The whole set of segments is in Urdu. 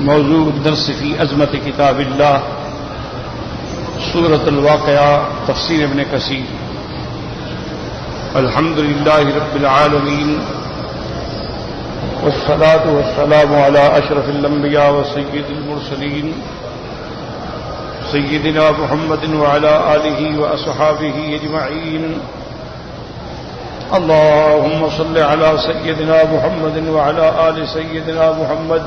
موضوع الدرس في عظمت کتاب اللہ سورۃ الواقعہ تفسیر ابن کثیر. الحمد للہ رب العالمین والصلاة والسلام على اشرف الانبیاء وسید المرسلین سیدنا محمد وعلى آلہ واصحابہ اجمعین. اللهم صل على سيدنا محمد وعلى آل سيدنا محمد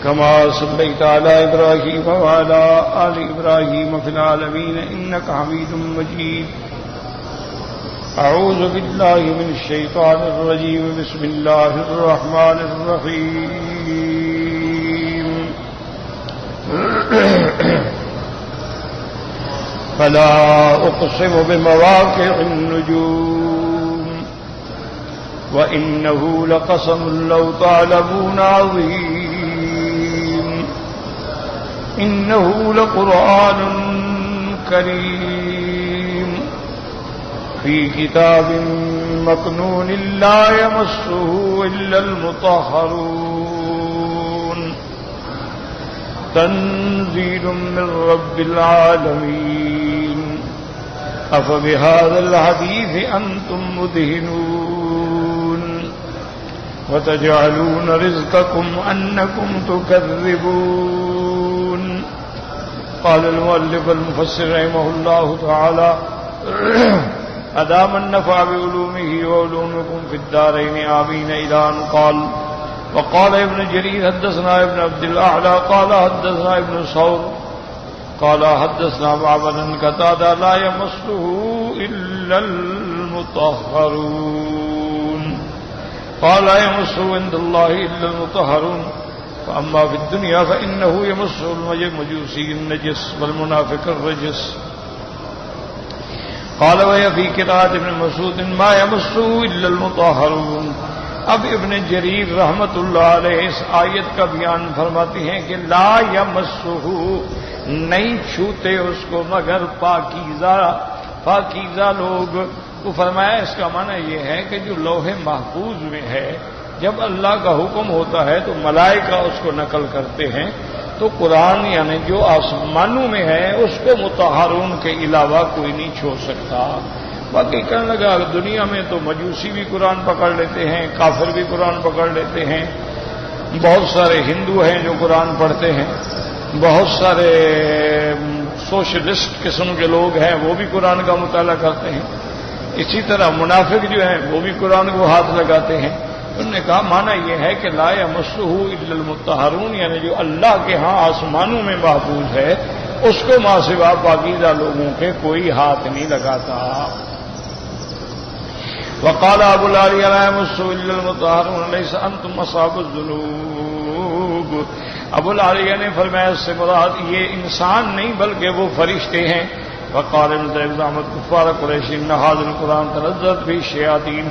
كما صليت على إبراهيم وعلى آل إبراهيم في العالمين إنك حميد مجيد. أعوذ بالله من الشيطان الرجيم. بسم الله الرحمن الرحيم. فلا أقسم بمواقع النجوم وإنه لقسم لو تعلمون عظيم. إنه لقرآن كريم في كتاب مكنون لا يمسه إلا المطهرون تنزيل من رب العالمين. أفبهذا الحديث أنتم مدهنون وتجعلون رزقكم أنكم تكذبون. قال المؤلف المفسر رحمه الله تعالى أدام النفع بعلومه وعلومكم في الدارين آمين. إلى أن قال وقال ابن جرير حدثنا ابن عبد الأعلى قال حدثنا ابن ثور قال حدثنا معبد قتادة لا يمسه إلا المطهرون قال لا يمسه عند الله إلا المطهرون. فأما في الدنيا فإنه يمسه المجوسي النجس والمنافق الرجس. قال وهي في قراءة ابن مسعود ما يمسه إلا المطهرون. اب ابن جریر رحمت اللہ علیہ اس آیت کا بیان فرماتے ہیں کہ لا یمسہ نہیں چھوتے اس کو مگر پاکیزہ لوگ. تو فرمایا اس کا معنی یہ ہے کہ جو لوح محفوظ میں ہے جب اللہ کا حکم ہوتا ہے تو ملائکہ اس کو نقل کرتے ہیں. تو قرآن یعنی جو آسمانوں میں ہے اس کو مطہرون کے علاوہ کوئی نہیں چھوڑ سکتا. باقی کہنے لگا دنیا میں تو مجوسی بھی قرآن پکڑ لیتے ہیں, کافر بھی قرآن پکڑ لیتے ہیں, بہت سارے ہندو ہیں جو قرآن پڑھتے ہیں, بہت سارے سوشلسٹ قسم کے لوگ ہیں وہ بھی قرآن کا مطالعہ کرتے ہیں. اسی طرح منافق جو ہیں وہ بھی قرآن کو ہاتھ لگاتے ہیں. انہوں نے کہا معنی یہ ہے کہ لا یمسہ الا المطہرون یعنی جو اللہ کے ہاں آسمانوں میں محفوظ ہے اس کو ماں سوا پاکیزہ لوگوں کے کوئی ہاتھ نہیں لگاتا. وقال ابو العالیہ لا یمسہ الا المطہرون لیس انتم اصحاب الذنوب. ابو العالیہ نے فرمایا اس سے مراد یہ انسان نہیں بلکہ وہ فرشتے ہیں. وقال ابن زعمت کفار قریش ان هذا القرآن تنزلت به الشیاطین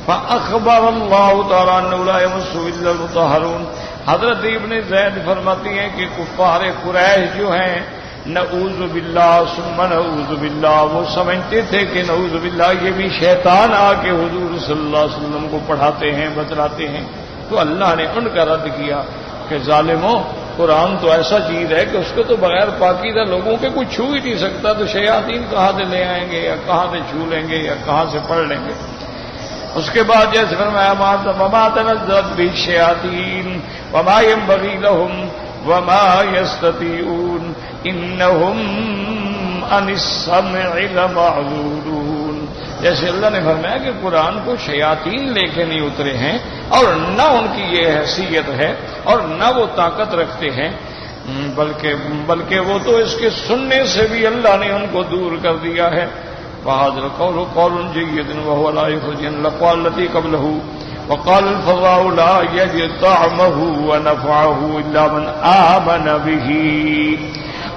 فاخبر اللہ تعالی انه لا یمسہ الا المطہرون. حضرت ابن زید فرماتی ہیں کہ کفار قریش جو ہیں نعوذ باللہ ثم نعوذ باللہ وہ سمجھتے تھے کہ نعوذ باللہ یہ بھی شیطان آ کے حضور صلی اللہ علیہ وسلم کو پڑھاتے ہیں بتلاتے ہیں. تو اللہ نے ان کا رد کیا کہ ظالموں قرآن تو ایسا چیز ہے کہ اس کو تو بغیر پاکیزہ لوگوں کے کوئی چھو ہی نہیں سکتا. تو شیاطین کہاں سے لے آئیں گے یا کہاں سے چھو لیں گے یا کہاں سے پڑھ لیں گے. اس کے بعد جیسے فرمایا وما تنزلت به الشیاطین وما ينبغي لهم وما يستطيعون انهم عن السمع لمعذورون. جیسے اللہ نے فرمایا کہ قرآن کو شیاطین لے کے نہیں اترے ہیں اور نہ ان کی یہ حیثیت ہے اور نہ وہ طاقت رکھتے ہیں بلکہ وہ تو اس کے سننے سے بھی اللہ نے ان کو دور کر دیا ہے. وهذا القول قول جيد وهو لا يخرج الأقوال التي قبله. وقال الفراء لا يجد طعمه ونفعه إلا من آمن به.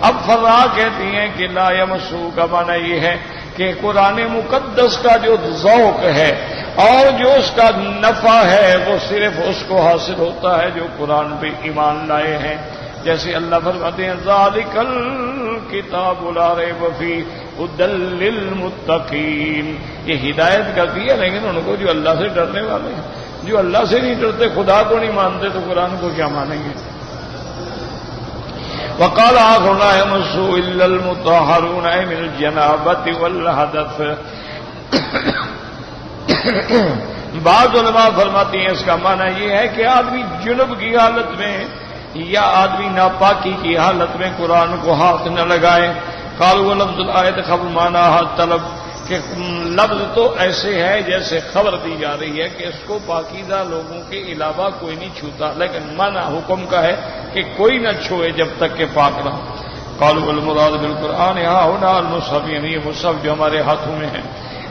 اب فراء کہتی ہیں کہ لا یمسہ کا معنی یہ ہے کہ قرآن مقدس کا جو ذوق ہے اور جو اس کا نفع ہے وہ صرف اس کو حاصل ہوتا ہے جو قرآن پہ ایمان لائے ہیں. جیسے اللہ فرماتے ہیں ذالک الکتاب لا ریب فیہ ہدی للمتقین. یہ ہدایت کا دیا لیکن ان کو جو اللہ سے ڈرنے والے ہیں. جو اللہ سے نہیں ڈرتے خدا کو نہیں مانتے تو قرآن کو کیا مانیں گے. وقال آخر لا يمسه إلا المطهرون من الجنابة والحدث. بعض علماء فرماتے ہیں اس کا معنی یہ ہے کہ آدمی جنب کی حالت میں یا آدمی ناپاکی کی حالت میں قرآن کو ہاتھ نہ لگائے. قالوا لفظ الآیت خبر معناها طلب، کہ لفظ تو ایسے ہے جیسے خبر دی جا رہی ہے کہ اس کو پاکیزہ لوگوں کے علاوہ کوئی نہیں چھوتا، لیکن معنی حکم کا ہے کہ کوئی نہ چھوئے جب تک کہ پاک نہ ہو. قالوا المراد بالقرآن ها هنا المصحف، یعنی یہ مصحف جو ہمارے ہاتھوں میں ہے.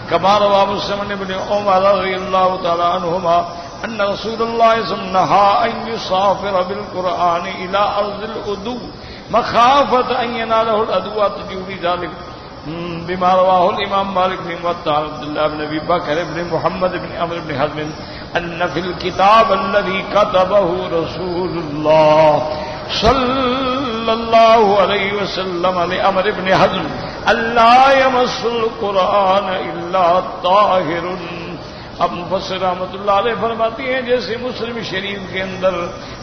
كما روى مسلم بن عمر رضي الله تعالى عنهما أن رسول الله صلى الله عليه وسلم نهى أن يسافر بالقرآن إلى أرض العدو مخافة أن يناله العدو تجوب ذلك، بما رواه الإمام مالك بن موطأ عبد الله بن أبي بكر بن محمد بن عمرو بن حزم أن في الكتاب الذي كتبه رسول الله صلى الله عليه وسلم لعمرو بن حزم ألا يمس القرآن إلا طاهر. اب مفسر رحمۃ اللہ علیہ فرماتی ہیں جیسے مسلم شریف کے اندر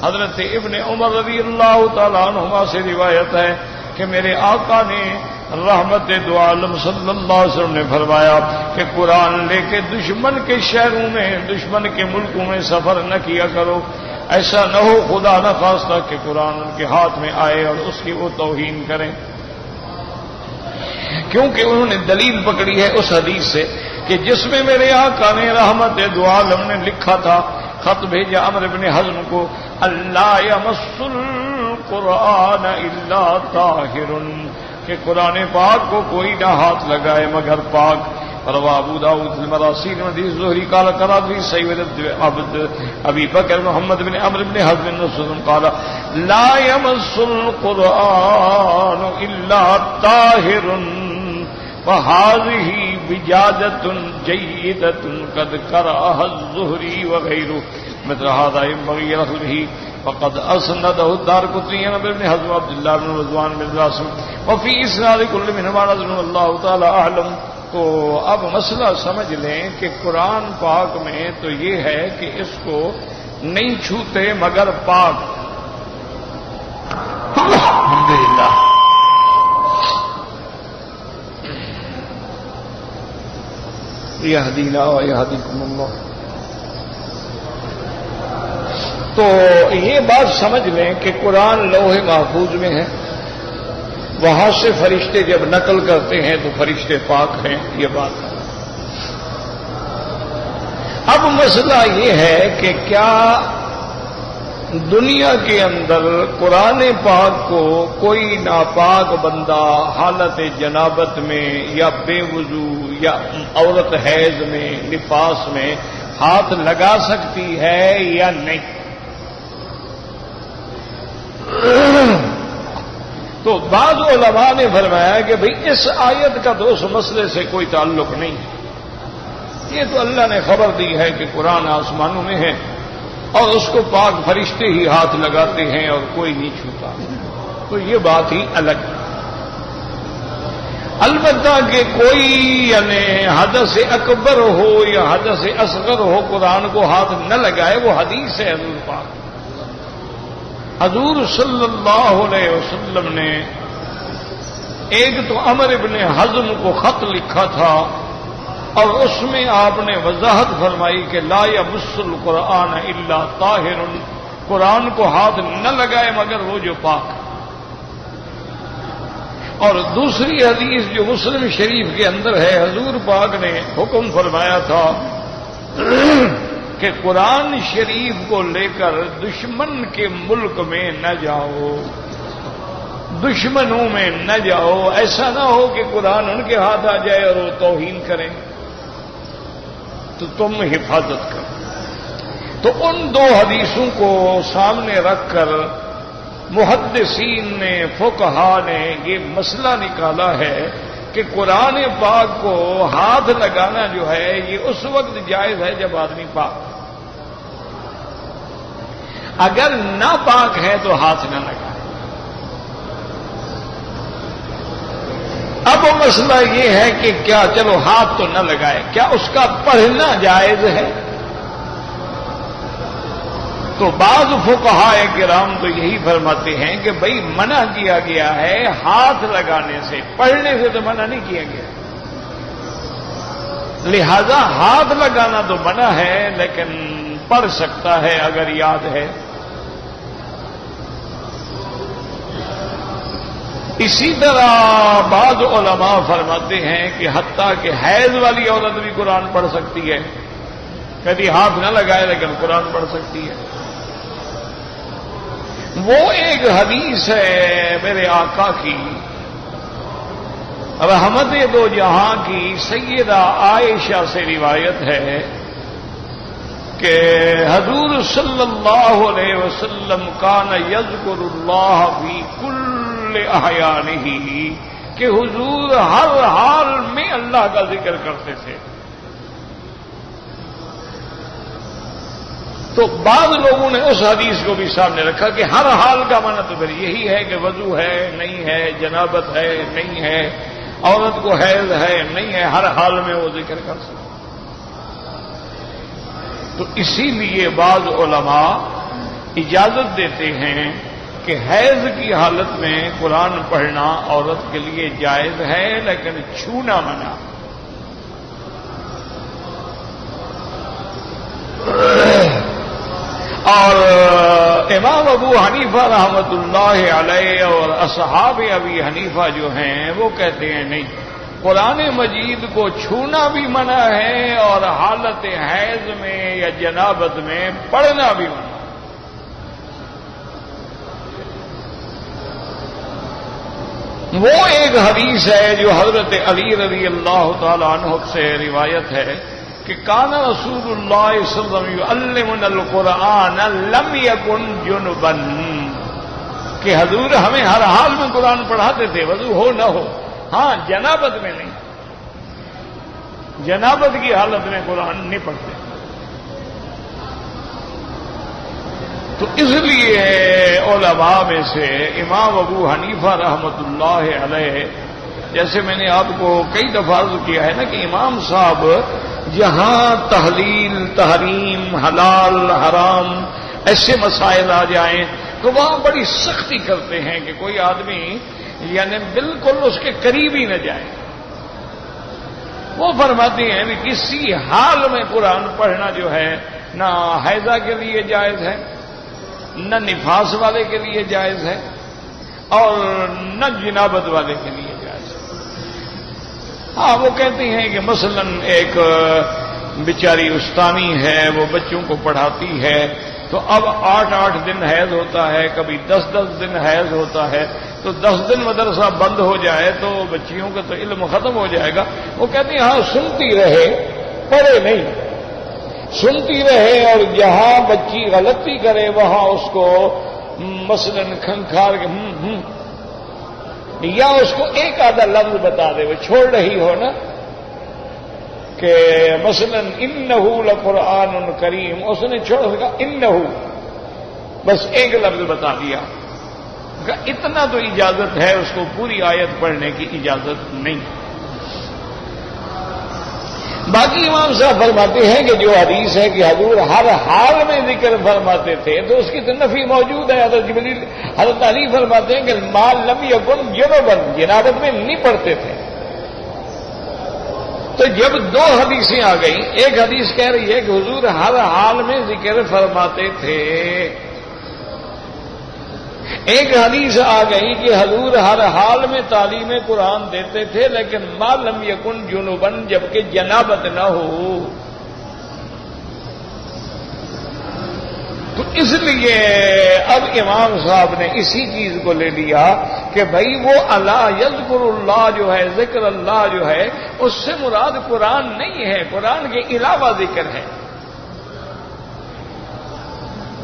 حضرت ابن عمر رضی اللہ تعالیٰ عنہما سے روایت ہے کہ میرے آقا نے رحمت دو عالم صلی اللہ علیہ وسلم نے فرمایا کہ قرآن لے کے دشمن کے شہروں میں، دشمن کے ملکوں میں سفر نہ کیا کرو. ایسا نہ ہو خدا نہ خواستہ کہ قرآن ان کے ہاتھ میں آئے اور اس کی وہ توہین کریں، کیونکہ انہوں نے دلیل پکڑی ہے اس حدیث سے کہ جس میں میرے آقا نے رحمت دو عالم نے لکھا تھا، خط بھیجا عمرو بن حزم کو، اللہ یمس القرآن الا طاہر، کہ قرآن پاک کو کوئی نہ ہاتھ لگائے مگر پاک. رواه ابو داود المراسيل حدیث زہری قال قرات في سيد عبد ابي بكر محمد بن عمرو بن حزم النصر قال لا يمس القرآن الا طاهر وهذه بجادة جيدة قد قرأها الزهري وغيره مثل هذا ينبغي رفعه فقد اسنده الدارقطني عن ابن حزم عبد الله بن رضوان بن القاسم وفي اسناد كل منهما نظر الله تعالى اعلم. تو اب مسئلہ سمجھ لیں کہ قرآن پاک میں تو یہ ہے کہ اس کو نہیں چھوتے مگر پاک. الحمدللہ. یہدینا ویہدیکم اللہ. تو یہ بات سمجھ لیں کہ قرآن لوح محفوظ میں ہے، وہاں سے فرشتے جب نقل کرتے ہیں تو فرشتے پاک ہیں، یہ بات ہے. اب مسئلہ یہ ہے کہ کیا دنیا کے اندر قرآن پاک کو کوئی ناپاک بندہ حالت جنابت میں یا بے وضو یا عورت حیض میں نفاس میں ہاتھ لگا سکتی ہے یا نہیں؟ تو بعض علماء نے فرمایا کہ بھئی اس آیت کا تو اس مسئلے سے کوئی تعلق نہیں ہے، یہ تو اللہ نے خبر دی ہے کہ قرآن آسمانوں میں ہے اور اس کو پاک فرشتے ہی ہاتھ لگاتے ہیں اور کوئی نہیں چھوتا، تو یہ بات ہی الگ ہے. البتہ کہ کوئی یعنی حدث اکبر ہو یا حدث اصغر ہو قرآن کو ہاتھ نہ لگائے، وہ حدیث ہے حضور پاک. حضور صلی اللہ علیہ وسلم نے ایک تو عمرو بن حزم کو خط لکھا تھا اور اس میں آپ نے وضاحت فرمائی کہ لا یمس القرآن الا طاہر، قرآن کو ہاتھ نہ لگائے مگر وہ جو پاک. اور دوسری حدیث جو مسلم شریف کے اندر ہے، حضور پاک نے حکم فرمایا تھا کہ قرآن شریف کو لے کر دشمن کے ملک میں نہ جاؤ، دشمنوں میں نہ جاؤ. ایسا نہ ہو کہ قرآن ان کے ہاتھ آ جائے اور وہ توہین کریں، تو تم حفاظت کرو. تو ان دو حدیثوں کو سامنے رکھ کر محدثین نے، فقہا نے یہ مسئلہ نکالا ہے کہ قرآن پاک کو ہاتھ لگانا جو ہے یہ اس وقت جائز ہے جب آدمی پاک، اگر نہ پاک ہے تو ہاتھ نہ لگائے. اب مسئلہ یہ ہے کہ کیا چلو ہاتھ تو نہ لگائے، کیا اس کا پڑھنا جائز ہے؟ تو تو بعض فقہائے کرام تو یہی فرماتے ہیں کہ بھئی منع کیا گیا ہے ہاتھ لگانے سے، پڑھنے سے تو منع نہیں کیا گیا، لہذا ہاتھ لگانا تو منع ہے لیکن پڑھ سکتا ہے اگر یاد ہے۔ اسی طرح بعض علماء فرماتے ہیں کہ حتیٰ کہ حیض والی عورت بھی قرآن پڑھ سکتی ہے، کبھی ہاتھ نہ لگائے لیکن قرآن پڑھ سکتی ہے۔ وہ ایک حدیث ہے میرے آقا کی، رحمت دو جہاں کی سیدہ عائشہ سے روایت ہے کہ حضور صلی اللہ علیہ وسلم کان یذکر اللہ فی کل احیانہ، کہ حضور ہر حال میں اللہ کا ذکر کرتے تھے۔ تو بعض لوگوں نے اس حدیث کو بھی سامنے رکھا کہ ہر حال کا معنی تو پھر یہی ہے کہ وضو ہے نہیں ہے، جنابت ہے نہیں ہے، عورت کو حیض ہے نہیں ہے، ہر حال میں وہ ذکر کر سکتے۔ تو اسی لیے بعض علماء اجازت دیتے ہیں کہ حیض کی حالت میں قرآن پڑھنا عورت کے لیے جائز ہے لیکن چھونا منع۔ اور امام ابو حنیفہ رحمۃ اللہ علیہ اور اصحاب ابی حنیفہ جو ہیں وہ کہتے ہیں نہیں، قرآن مجید کو چھونا بھی منع ہے اور حالت حیض میں یا جنابت میں پڑھنا بھی منع ہے۔ وہ ایک حدیث ہے جو حضرت علی رضی اللہ تعالی عنہ سے روایت ہے کہ کان رسول اللہ صلی اللہ علیہ وسلم یعلمنا القرآن لم یکن جنبا، کہ حضور ہمیں ہر حال میں قرآن پڑھاتے تھے، وضو ہو نہ ہو، ہاں جنابت میں نہیں، جنابت کی حالت میں قرآن نہیں پڑھتے۔ تو اس لیے علماء میں سے امام ابو حنیفہ رحمۃ اللہ علیہ، جیسے میں نے آپ کو کئی دفعہ عرض کیا ہے نا کہ امام صاحب جہاں تحلیل تحریم حلال حرام ایسے مسائل آ جائیں تو وہاں بڑی سختی کرتے ہیں کہ کوئی آدمی یعنی بالکل اس کے قریب ہی نہ جائے۔ وہ فرماتے ہیں کہ کسی حال میں قرآن پڑھنا جو ہے نہ حیضہ کے لیے جائز ہے، نہ نفاس والے کے لیے جائز ہے، اور نہ جنابت والے کے لیے جائز ہے۔ ہاں وہ کہتے ہیں کہ مثلا ایک بیچاری استانی ہے، وہ بچوں کو پڑھاتی ہے، تو اب 8 دن حیض ہوتا ہے، کبھی 10 دن حیض ہوتا ہے، تو 10 دن مدرسہ بند ہو جائے تو بچیوں کا تو علم ختم ہو جائے گا۔ وہ کہتی ہیں ہاں سنتی رہے پڑھے نہیں، سنتی رہے، اور جہاں بچی غلطی کرے وہاں اس کو مثلا کھنکھار کے یا اس کو ایک آدھا لفظ بتا دے، وہ چھوڑ رہی ہو نا کہ مثلا انہو لقرآن کریم، اس نے چھوڑ سکا انہو، بس ایک لفظ بتا دیا، اتنا تو اجازت ہے، اس کو پوری آیت پڑھنے کی اجازت نہیں۔ باقی امام صاحب فرماتے ہیں کہ جو حدیث ہے کہ حضور ہر حال میں ذکر فرماتے تھے تو اس کی تو نفی موجود ہے۔ حضرت علی فرماتے ہیں کہ ما لم یکن جنبا، جنابت میں نہیں پڑھتے تھے۔ تو جب 2 حدیثیں آ گئیں، ایک حدیث کہہ رہی ہے کہ حضور ہر حال میں ذکر فرماتے تھے، ایک حدیث آ گئی کہ حضور ہر حال میں تعلیم قرآن دیتے تھے لیکن ما لم یکن جنبن، جبکہ جنابت نہ ہو۔ تو اس لیے اب امام صاحب نے اسی چیز کو لے لیا کہ بھائی وہ اللہ یذکر اللہ جو ہے، ذکر اللہ جو ہے، اس سے مراد قرآن نہیں ہے، قرآن کے علاوہ ذکر ہے۔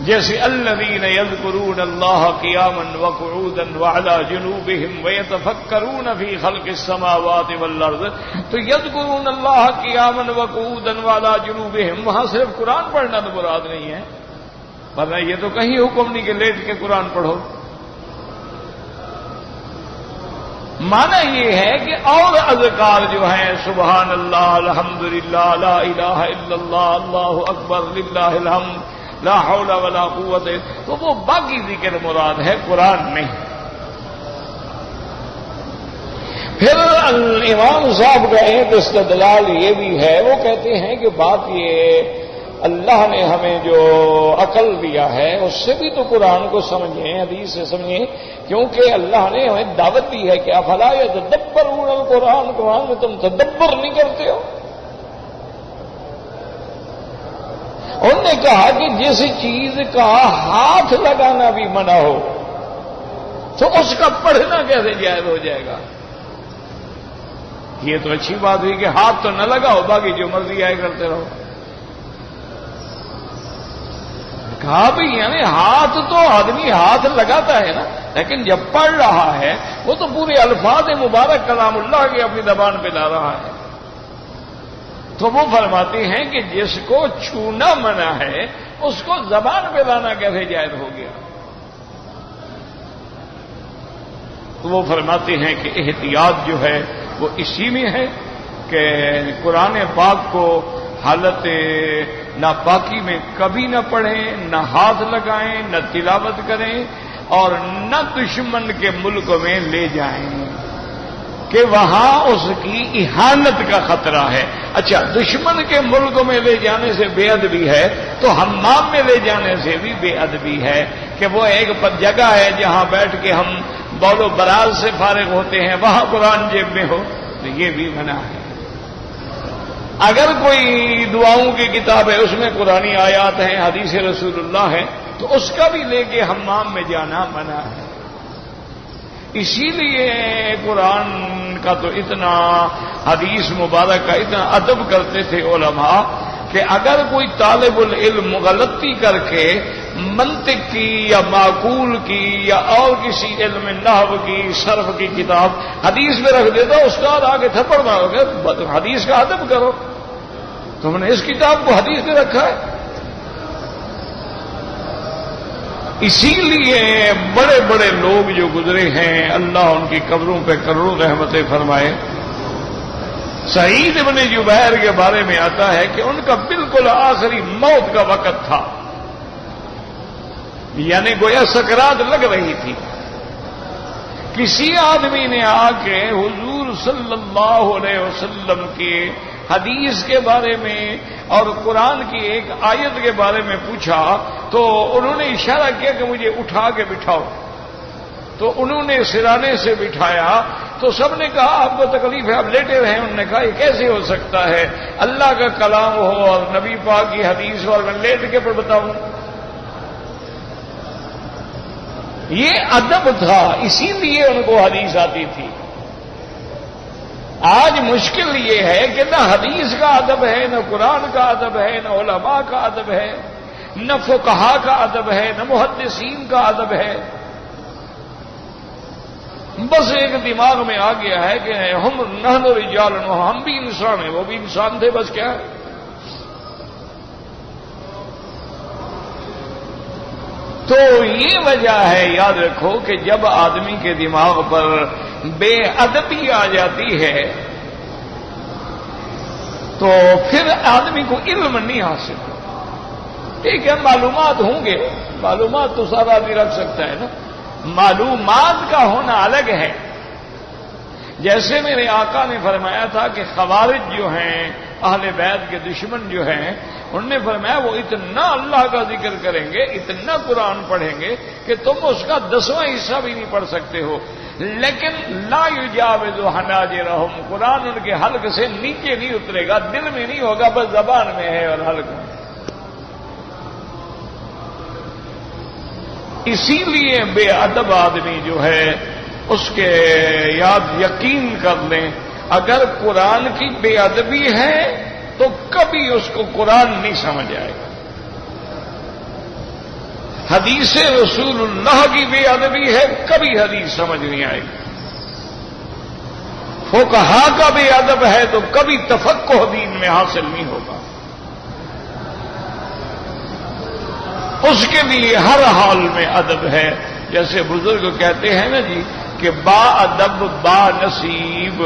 جیسے الذین یذکرون اللہ قیاما وقعودا وعلی جنوبہم ویتفکرون فی خلق السماوات والارض، تو یذکرون اللہ قیاما وقعودا وعلی جنوبہم، وہاں صرف قرآن پڑھنا تو مراد نہیں ہے، ورنہ یہ تو کہیں حکم نہیں کہ لیٹ کے قرآن پڑھو۔ معنی یہ ہے کہ اور اذکار جو ہیں سبحان اللہ الحمدللہ لا الہ الا اللہ اللہ اکبر للہ الحمد، لا حول ولا قوت، تو وہ باقی ذکر مراد ہے، قرآن نہیں۔ پھر امام صاحب کا ایک استدلال یہ بھی ہے، وہ کہتے ہیں کہ بات یہ اللہ نے ہمیں جو عقل دیا ہے اس سے بھی تو قرآن کو سمجھیں، حدیث سے سمجھیں، کیونکہ اللہ نے ہمیں دعوت دی ہے کہ افلا یتدبرون القرآن، قرآن میں تم تدبر نہیں کرتے ہو۔ انہوں نے کہا کہ جس چیز کا ہاتھ لگانا بھی منع ہو تو اس کا پڑھنا کیسے جائز ہو جائے گا؟ یہ تو اچھی بات ہوئی کہ ہاتھ تو نہ لگاؤ، باقی جو مرضی آئے کرتے رہو۔ کہا بھی یعنی ہاتھ تو آدمی ہاتھ لگاتا ہے نا، لیکن جب پڑھ رہا ہے وہ تو پورے الفاظ مبارک کلام اللہ کے اپنی زبان پہ لا رہا ہے۔ تو وہ فرماتے ہیں کہ جس کو چھونا منع ہے اس کو زبان پہ لانا کیسے جائز ہو گیا؟ تو وہ فرماتے ہیں کہ احتیاط جو ہے وہ اسی میں ہے کہ قرآن پاک کو حالت ناپاکی میں کبھی نہ پڑھیں، نہ ہاتھ لگائیں، نہ تلاوت کریں، اور نہ دشمن کے ملک میں لے جائیں کہ وہاں اس کی اہانت کا خطرہ ہے۔ اچھا، دشمن کے ملک میں لے جانے سے بے ادبی ہے تو حمام میں لے جانے سے بھی بے ادبی ہے کہ وہ ایک جگہ ہے جہاں بیٹھ کے ہم بول و براز سے فارغ ہوتے ہیں، وہاں قرآن جیب میں ہو تو یہ بھی منع ہے۔ اگر کوئی دعاؤں کی کتاب ہے اس میں قرآنی آیات ہیں، حدیث رسول اللہ ہے، تو اس کا بھی لے کے حمام میں جانا منع ہے۔ اسی لیے قرآن کا تو اتنا، حدیث مبارک کا اتنا ادب کرتے تھے علماء کہ اگر کوئی طالب العلم غلطی کر کے منطق کی یا معقول کی یا اور کسی علم نحو کی، صرف کی کتاب حدیث میں رکھ دیتا، استاد آگے تھپڑ مارو گے، حدیث کا ادب کرو، تم نے اس کتاب کو حدیث میں رکھا ہے۔ اسی لیے بڑے بڑے لوگ جو گزرے ہیں، اللہ ان کی قبروں پہ کروڑوں رحمتیں فرمائے۔ سعید ابن جبیر کے بارے میں آتا ہے کہ ان کا بالکل آخری موت کا وقت تھا، یعنی گویا سکرات لگ رہی تھی۔ کسی آدمی نے آ کے حضور صلی اللہ علیہ وسلم کی حدیث کے بارے میں اور قرآن کی ایک آیت کے بارے میں پوچھا تو انہوں نے اشارہ کیا کہ مجھے اٹھا کے بٹھاؤ، تو انہوں نے سرانے سے بٹھایا تو سب نے کہا آپ کو تکلیف ہے، آپ لیٹے رہے۔ انہوں نے کہا یہ کیسے ہو سکتا ہے، اللہ کا کلام ہو اور نبی پاک کی حدیث ہو اور میں لیٹ کے پر بتاؤں؟ یہ ادب تھا، اسی لیے ان کو حدیث آتی تھی۔ آج مشکل یہ ہے کہ نہ حدیث کا ادب ہے، نہ قرآن کا ادب ہے، نہ علماء کا ادب ہے، نہ فقہا کا ادب ہے، نہ محدثین کا ادب ہے۔ بس ایک دماغ میں آ گیا ہے کہ ہم نحن رجال، ہم بھی انسان ہیں، وہ بھی انسان تھے، بس کیا ہے۔ تو یہ وجہ ہے، یاد رکھو کہ جب آدمی کے دماغ پر بے ادبی آ جاتی ہے تو پھر آدمی کو علم نہیں حاصل ہوتا۔ ٹھیک ہے، معلومات ہوں گے، معلومات تو سارا آدمی رکھ سکتا ہے نا، معلومات کا ہونا الگ ہے۔ جیسے میرے آقا نے فرمایا تھا کہ خوارج جو ہیں، اہل بیت کے دشمن جو ہیں، انہوں نے فرمایا وہ اتنا اللہ کا ذکر کریں گے، اتنا قرآن پڑھیں گے کہ تم اس کا 10واں حصہ بھی نہیں پڑھ سکتے ہو، لیکن لا یجاوز حناجرہم، قرآن ان کے حلق سے نیچے نہیں اترے گا، دل میں نہیں ہوگا، بس زبان میں ہے اور حلق میں۔ اسی لیے بے ادب آدمی جو ہے اس کے یقین کر لیں، اگر قرآن کی بے ادبی ہے تو کبھی اس کو قرآن نہیں سمجھ آئے گا۔ حدیث رسول اللہ کی بے ادبی ہے، کبھی حدیث سمجھ نہیں آئے گی۔ فقہا کا بے ادب ہے تو کبھی تفقہ دین میں حاصل نہیں ہوگا۔ اس کے لیے ہر حال میں ادب ہے، جیسے بزرگ کہتے ہیں نا جی کہ با ادب با نصیب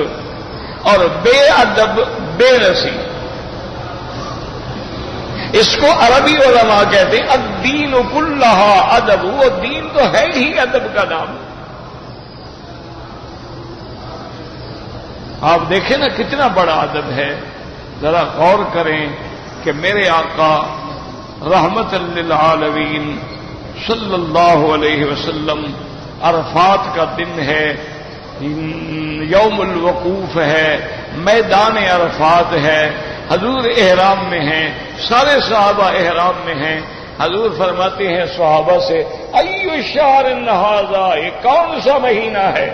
اور بے ادب بے نصیب۔ اس کو عربی علماء کہتے ہیں الدین کلھا ادب، وہ دین تو ہے ہی ادب کا نام۔ آپ دیکھیں نا کتنا بڑا ادب ہے، ذرا غور کریں کہ میرے آقا رحمت للعالمین صلی اللہ علیہ وسلم، عرفات کا دن ہے، یوم الوقوف ہے، میدان عرفات ہے، حضور احرام میں ہیں، سارے صحابہ احرام میں ہیں۔ حضور فرماتے ہیں صحابہ سے ایو شہر ھذا، یہ کون سا مہینہ ہے؟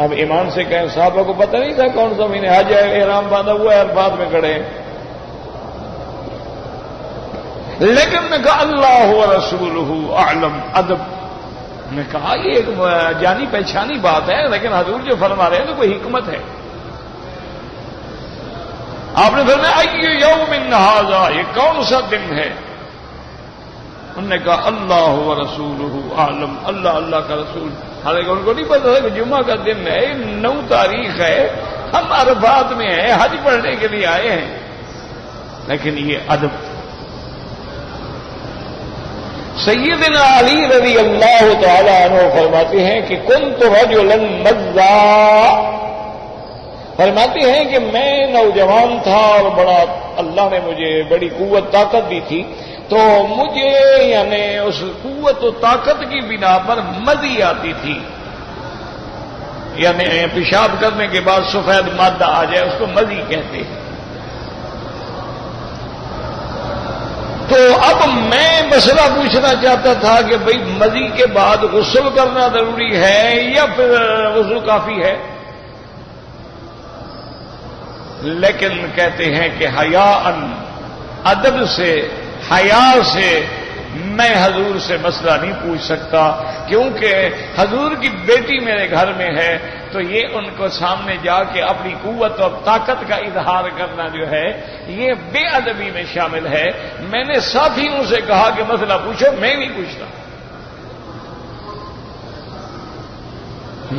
اب ایمان سے کہیں صحابہ کو پتہ نہیں تھا کون سا مہینہ، حج احرام باندھا ہوا ہے، عرفات میں کھڑے ہیں، لیکن نے کہا اللہ ورسولہ اعلم، ادب نے کہا یہ ایک جانی پہچانی بات ہے، لیکن حضور جو فرما رہے ہیں تو کوئی حکمت ہے۔ آپ نے فرمایا ایو یوم ھذا، یہ کون سا دن ہے؟ انہوں نے کہا اللہ ورسولہ اعلم، اللہ کا رسول، حالانکہ ان کو نہیں پتا تھا کہ جمعہ کا دن ہے، 9 تاریخ ہے، ہم عرفات میں ہیں، حج پڑھنے کے لیے آئے ہیں، لیکن یہ ادب۔ سیدنا علی رضی اللہ تعالی عنہ فرماتے ہیں کہ کنت رجلا مزا، فرماتے ہیں کہ میں نوجوان تھا اور بڑا اللہ نے مجھے بڑی قوت طاقت دی تھی، تو مجھے یعنی اس قوت و طاقت کی بنا پر مزی آتی تھی، یعنی پیشاب کرنے کے بعد سفید مادہ آ جائے اس کو مزی کہتے ہیں۔ تو اب میں مسئلہ پوچھنا چاہتا تھا کہ بھئی مزی کے بعد غسل کرنا ضروری ہے یا پھر غسل کافی ہے؟ لیکن کہتے ہیں کہ حیاء، ادب سے، حیا سے میں حضور سے مسئلہ نہیں پوچھ سکتا، کیونکہ حضور کی بیٹی میرے گھر میں ہے، تو یہ ان کو سامنے جا کے اپنی قوت اور طاقت کا اظہار کرنا جو ہے یہ بے ادبی میں شامل ہے۔ میں نے ساتھیوں سے کہا کہ مسئلہ پوچھو، میں نہیں پوچھتا۔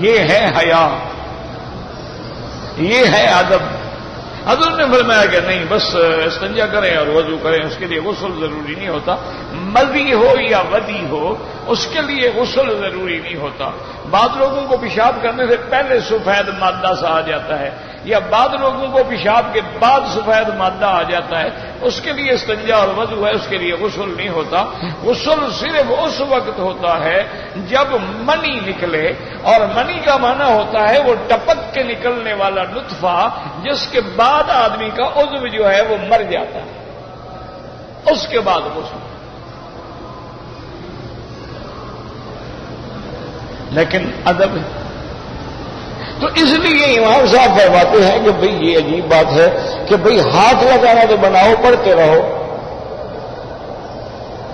یہ ہے حیا، یہ ہے ادب۔ حضور نے فرمایا کہ نہیں، بس استنجا کریں اور وضو کریں، اس کے لیے غسل ضروری نہیں ہوتا، مزی ہو یا ودی ہو اس کے لیے غسل ضروری نہیں ہوتا۔ بعض لوگوں کو پیشاب کرنے سے پہلے سفید مادہ سا آ جاتا ہے، یا بعض لوگوں کو پیشاب کے بعد سفید مادہ آ جاتا ہے، اس کے لیے استنجا اور وضو ہے، اس کے لیے غسل نہیں ہوتا۔ غسل صرف اس وقت ہوتا ہے جب منی نکلے، اور منی کا معنی ہوتا ہے وہ ٹپک کے نکلنے والا نطفہ جس کے بعد آدمی کا عضو جو ہے وہ مر جاتا ہے، اس کے بعد غسل۔ لیکن ادب ہے، تو اس لیے امام صاحب فرماتے ہیں کہ بھئی یہ عجیب بات ہے کہ بھئی ہاتھ لگانا تو بناؤ، پڑھتے رہو۔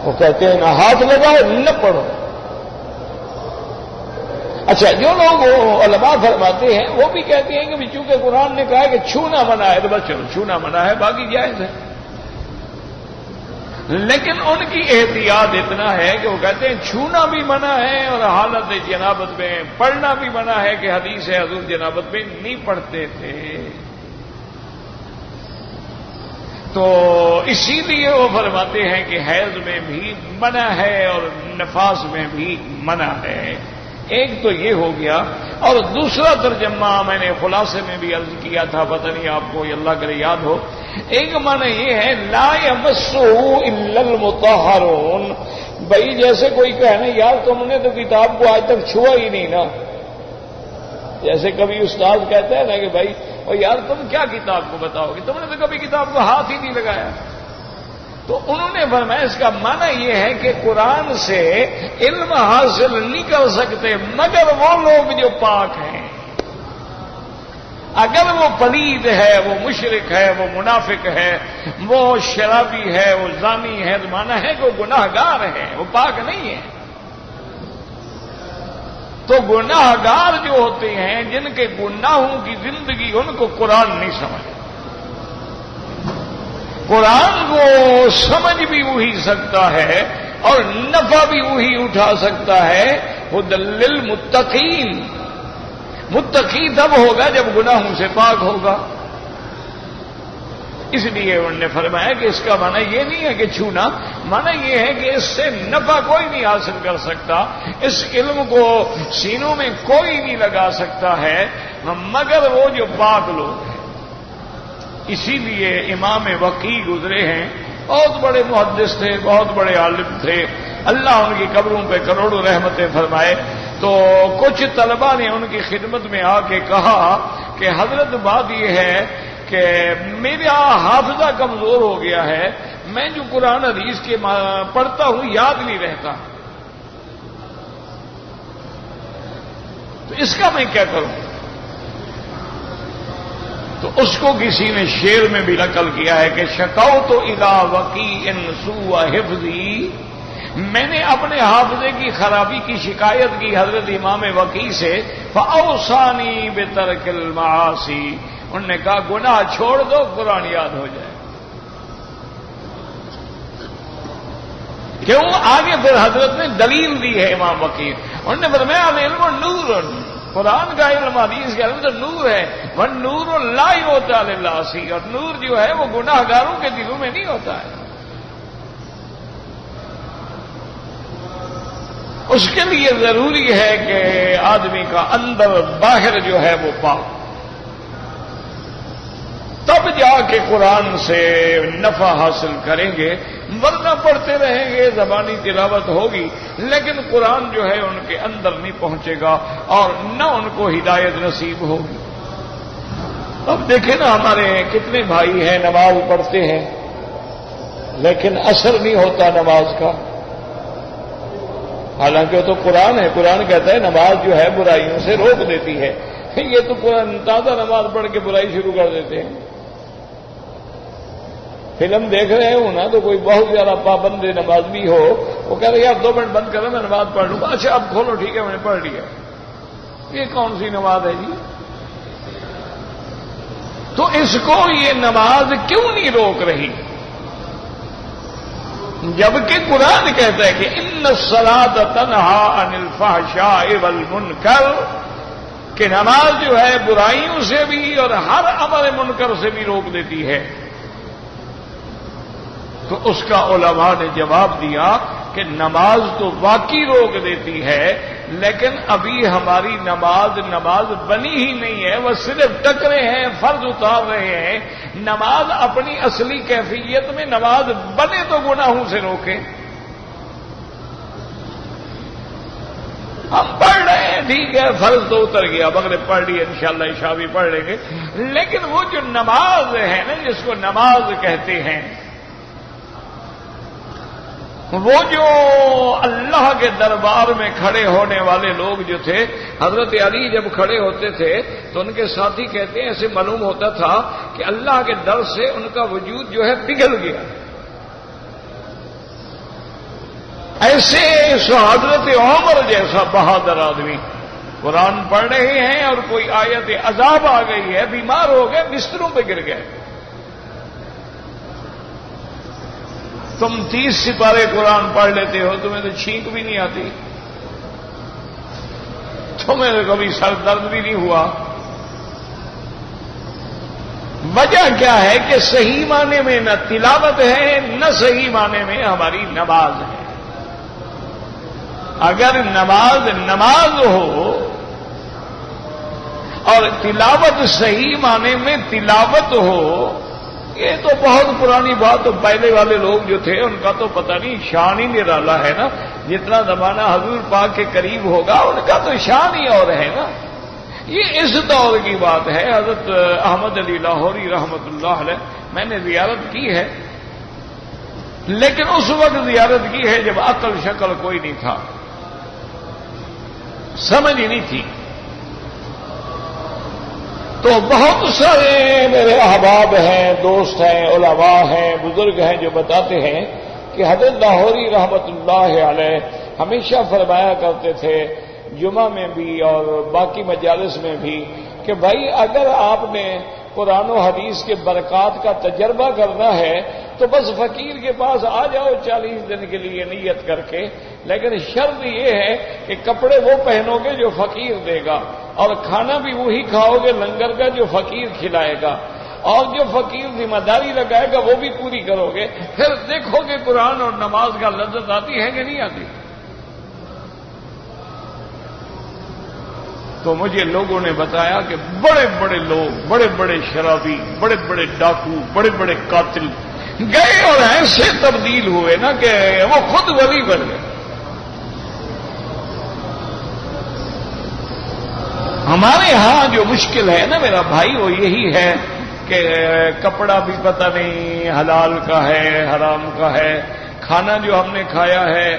وہ کہتے ہیں نہ ہاتھ لگاؤ نہ پڑھو۔ اچھا، جو لوگ علماء فرماتے ہیں وہ بھی کہتے ہیں کہ چونکہ قرآن نے کہا ہے کہ چھونا منع ہے تو بس چلو چھونا منع ہے، باقی جائز ہے۔ لیکن ان کی احتیاط اتنا ہے کہ وہ کہتے ہیں چھونا بھی منع ہے اور حالت جنابت میں پڑھنا بھی منع ہے، کہ حدیث ہے حضور جنابت میں نہیں پڑھتے تھے۔ تو اسی لیے وہ فرماتے ہیں کہ حیض میں بھی منع ہے اور نفاس میں بھی منع ہے۔ ایک تو یہ ہو گیا، اور دوسرا ترجمہ میں نے خلاصے میں بھی عرض کیا تھا، پتہ نہیں آپ کو اللہ کرے یاد ہو۔ ایک معنی یہ ہے لا یمسہ الا المطہرون، بھائی جیسے کوئی کہنا یار تم نے تو کتاب کو آج تک چھوا ہی نہیں نا، جیسے کبھی استاد کہتا ہے نا کہ بھائی اور یار تم کیا کتاب کو بتاؤ گے، تم نے تو کبھی کتاب کو ہاتھ ہی نہیں لگایا۔ تو انہوں نے فرمایا اس کا معنی یہ ہے کہ قرآن سے علم حاصل نہیں کر سکتے مگر وہ لوگ جو پاک ہیں۔ اگر وہ پلید ہے، وہ مشرک ہے، وہ منافق ہے، وہ شرابی ہے، وہ زانی ہے، تو معنی ہے کہ وہ گناہ گار ہے، وہ پاک نہیں ہے۔ تو گناہ گار جو ہوتے ہیں جن کے گناہوں کی زندگی ان کو قرآن نہیں سمجھتا۔ قرآن کو سمجھ بھی وہی سکتا ہے اور نفع بھی وہی اٹھا سکتا ہے۔ ہدی للمتقین، متقی تب ہوگا جب گناہوں سے پاک ہوگا۔ اس لیے انہوں نے فرمایا کہ اس کا معنی یہ نہیں ہے کہ چھونا، معنی یہ ہے کہ اس سے نفع کوئی نہیں حاصل کر سکتا، اس علم کو سینوں میں کوئی نہیں لگا سکتا ہے مگر وہ جو پاک لوگ ہیں۔ اسی لیے امام وقی گزرے ہیں، بہت بڑے محدث تھے، بہت بڑے عالم تھے، اللہ ان کی قبروں پہ کروڑوں رحمتیں فرمائے۔ تو کچھ طلباء نے ان کی خدمت میں آ کے کہا کہ حضرت بات یہ ہے کہ میرا حافظہ کمزور ہو گیا ہے، میں جو قرآن حدیث کے پڑھتا ہوں یاد نہیں رہتا، تو اس کا میں کیا کروں؟ تو اس کو کسی نے شعر میں بھی نقل کیا ہے کہ شکوت الی وکیع سوء حفظی، میں نے اپنے حافظے کی خرابی کی شکایت کی حضرت امام وکیع سے، فاوصانی بترک المعاصی، انہوں نے کہا گناہ چھوڑ دو قرآن یاد ہو جائے۔ کیوں؟ آگے پھر حضرت نے دلیل دی ہے امام وکیع، انہوں نے فرمایا العلم نور، قرآن کا علم حدیث کا علم تو نور ہے، والنور لا یؤتی للعاصی، اور نور جو ہے وہ گناہ گاروں کے دلوں میں نہیں ہوتا ہے، اس کے لیے ضروری ہے کہ آدمی کا اندر باہر جو ہے وہ پاک، تب جا کے قرآن سے نفع حاصل کریں گے، ورنہ پڑھتے رہیں گے، زبانی تلاوت ہوگی لیکن قرآن جو ہے ان کے اندر نہیں پہنچے گا اور نہ ان کو ہدایت نصیب ہوگی۔ اب دیکھیں نا ہمارے کتنے بھائی ہیں نماز پڑھتے ہیں لیکن اثر نہیں ہوتا نماز کا، حالانکہ تو قرآن ہے، قرآن کہتا ہے نماز جو ہے برائیوں سے روک دیتی ہے، یہ تو قرآن تازہ نماز پڑھ کے برائی شروع کر دیتے ہیں۔ فلم دیکھ رہے ہوں نا تو کوئی بہت زیادہ پابند نماز بھی ہو، وہ کہہ رہے یار 2 منٹ بند کرو میں نماز پڑھ لوں گا، اچھا اب کھولو ٹھیک ہے میں نے پڑھ لیا، یہ کون سی نماز ہے جی؟ تو اس کو یہ نماز کیوں نہیں روک رہی؟ جبکہ قرآن کہتا ہے کہ ان الصلاۃ تنہی عن الفحشاء والمنکر، کہ نماز جو ہے برائیوں سے بھی اور ہر امر منکر سے بھی روک دیتی ہے۔ تو اس کا علماء نے جواب دیا کہ نماز تو واقعی روک دیتی ہے لیکن ابھی ہماری نماز بنی ہی نہیں ہے، وہ صرف ٹکرے ہیں، فرض اتار رہے ہیں، نماز اپنی اصلی کیفیت میں نماز بنے تو گناہوں سے روکے۔ ہم پڑھ رہے ہیں ٹھیک ہے، فرض تو اتر گیا، مغرب پڑھ لی انشاءاللہ عشاء بھی پڑھ لیں گے، لیکن وہ جو نماز ہے نا جس کو نماز کہتے ہیں، وہ جو اللہ کے دربار میں کھڑے ہونے والے لوگ جو تھے، حضرت علی جب کھڑے ہوتے تھے تو ان کے ساتھی کہتے ہیں ایسے معلوم ہوتا تھا کہ اللہ کے ڈر سے ان کا وجود جو ہے پگھل گیا۔ ایسے حضرت عمر جیسا بہادر آدمی قرآن پڑھ رہے ہیں اور کوئی آیت عذاب آ گئی ہے، بیمار ہو گئے، بستروں پہ گر گئے۔ تم 30 سپارے قرآن پڑھ لیتے ہو، تمہیں تو چھینک بھی نہیں آتی، تمہیں تو کبھی سر درد بھی نہیں ہوا۔ وجہ کیا ہے کہ صحیح معنی میں نہ تلاوت ہے نہ صحیح معنی میں ہماری نماز ہے۔ اگر نماز ہو اور تلاوت صحیح معنی میں تلاوت ہو، یہ تو بہت پرانی بات، تو پہلے والے لوگ جو تھے ان کا تو پتہ نہیں شان ہی نرالا ہے نا، جتنا زمانہ حضور پاک کے قریب ہوگا ان کا تو شان ہی اور ہے نا۔ یہ اس دور کی بات ہے۔ حضرت احمد علی لاہوری رحمت اللہ علیہ میں نے زیارت کی ہے، لیکن اس وقت زیارت کی ہے جب عقل شکل کوئی نہیں تھا، سمجھ ہی نہیں تھی۔ تو بہت سارے میرے احباب ہیں، دوست ہیں، علماء ہیں، بزرگ ہیں جو بتاتے ہیں کہ حضرت لاہوری رحمت اللہ علیہ ہمیشہ فرمایا کرتے تھے جمعہ میں بھی اور باقی مجالس میں بھی کہ بھائی اگر آپ نے قرآن و حدیث کے برکات کا تجربہ کرنا ہے تو بس فقیر کے پاس آ جاؤ 40 دن کے لیے نیت کر کے، لیکن شرط یہ ہے کہ کپڑے وہ پہنو گے جو فقیر دے گا، اور کھانا بھی وہی کھاؤ گے لنگر کا جو فقیر کھلائے گا، اور جو فقیر ذمہ داری لگائے گا وہ بھی پوری کرو گے، پھر دیکھو کہ قرآن اور نماز کا لذت آتی ہے کہ نہیں آتی۔ تو مجھے لوگوں نے بتایا کہ بڑے بڑے لوگ، بڑے بڑے شرابی، بڑے بڑے ڈاکو، بڑے بڑے قاتل گئے اور ایسے تبدیل ہوئے نا کہ وہ خود ولی بن گئے۔ ہمارے ہاں جو مشکل ہے نا میرا بھائی وہ یہی ہے کہ کپڑا بھی پتہ نہیں حلال کا ہے حرام کا ہے، کھانا جو ہم نے کھایا ہے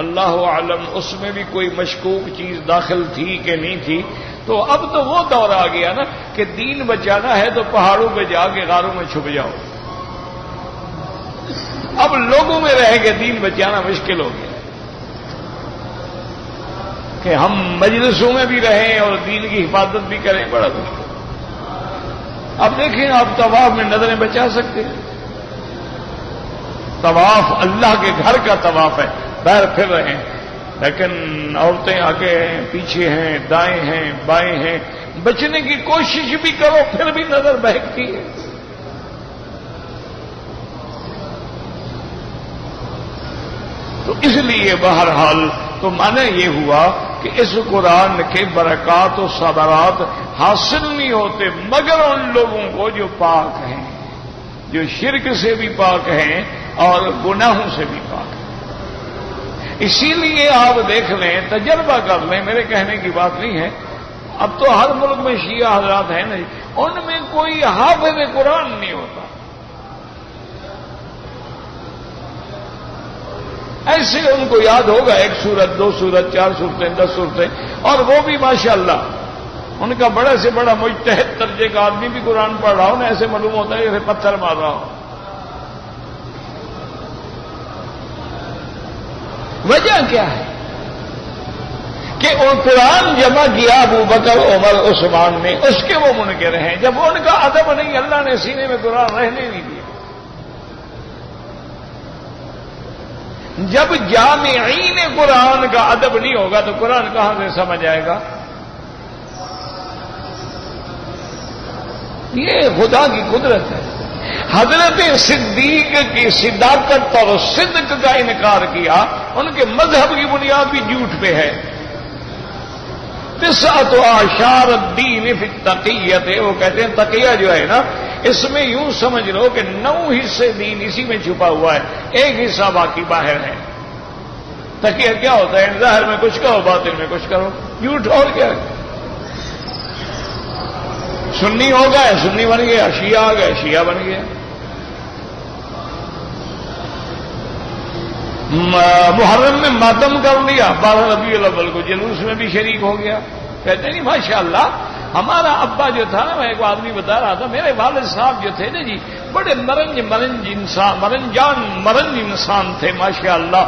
اللہ عالم اس میں بھی کوئی مشکوک چیز داخل تھی کہ نہیں تھی۔ تو اب تو وہ دور آ گیا نا کہ دین بچانا ہے تو پہاڑوں پہ جا کے غاروں میں چھپ جاؤ۔ اب لوگوں میں رہ کے دین بچانا مشکل ہو گیا کہ ہم مجلسوں میں بھی رہیں اور دین کی حفاظت بھی کریں، بڑا مشکل۔ اب دیکھیں آپ طواف میں نظریں بچا سکتے ہیں؟ طواف اللہ کے گھر کا طواف ہے، باہر پھر رہے ہیں، لیکن عورتیں آگے ہیں، پیچھے ہیں، دائیں ہیں، بائیں ہیں، بچنے کی کوشش بھی کرو پھر بھی نظر بہکتی ہے۔ تو اس لیے بہرحال تو معنی یہ ہوا کہ اس قرآن کے برکات و ثمرات حاصل نہیں ہوتے مگر ان لوگوں کو جو پاک ہیں، جو شرک سے بھی پاک ہیں اور گناہوں سے بھی پاک ہیں۔ اسی لیے آپ دیکھ لیں، تجربہ کر لیں، میرے کہنے کی بات نہیں ہے، اب تو ہر ملک میں شیعہ حضرات ہیں نہیں، ان میں کوئی حافظ قرآن نہیں ہوتا۔ ایسے ان کو یاد ہوگا 1 سورت 2 سورت 4 سورتیں 10 سورتیں، اور وہ بھی ماشاءاللہ ان کا بڑے سے بڑا مجتہد درجے کا آدمی بھی قرآن پڑھ رہا ہو نا ایسے معلوم ہوتا ہے جیسے پتھر مار رہا ہو۔ وجہ کیا ہے کہ وہ قرآن جمع کیا ابو بکر عمر عثمان نے، اس کے وہ منکر ہیں، جب ان کا ادب نہیں اللہ نے سینے میں قرآن رہنے نہیں دیا۔ جب جامعین قرآن کا ادب نہیں ہوگا تو قرآن کہاں سے سمجھ آئے گا؟ یہ خدا کی قدرت ہے۔ حضرت صدیق کی صداقت اور صدق کا انکار کیا، ان کے مذہب کی بنیاد بھی جھوٹ پہ ہے۔ تسعۃ اعشار الدین فی التقیۃ، وہ کہتے ہیں تقیہ جو ہے نا اس میں یوں سمجھ لو کہ 9 حصے دین اسی میں چھپا ہوا ہے، 1 حصہ باقی باہر ہے۔ تقیہ کیا ہوتا ہے؟ ظاہر میں کچھ کہو باطن میں کچھ کرو، جھوٹ اور کیا ہے؟ سنی ہو گئے سنی بن گیا، شیعہ آ گئے شیعہ بن گیا۔ محرم میں ماتم کر لیا، 12 ربیع الاول کو جلوس میں بھی شریک ہو گیا۔ کہتے نہیں ماشاءاللہ ہمارا ابا جو تھا نا، میں ایک آدمی بتا رہا تھا، میرے والد صاحب جو تھے نا جی بڑے مرنج انسان تھے ماشاءاللہ،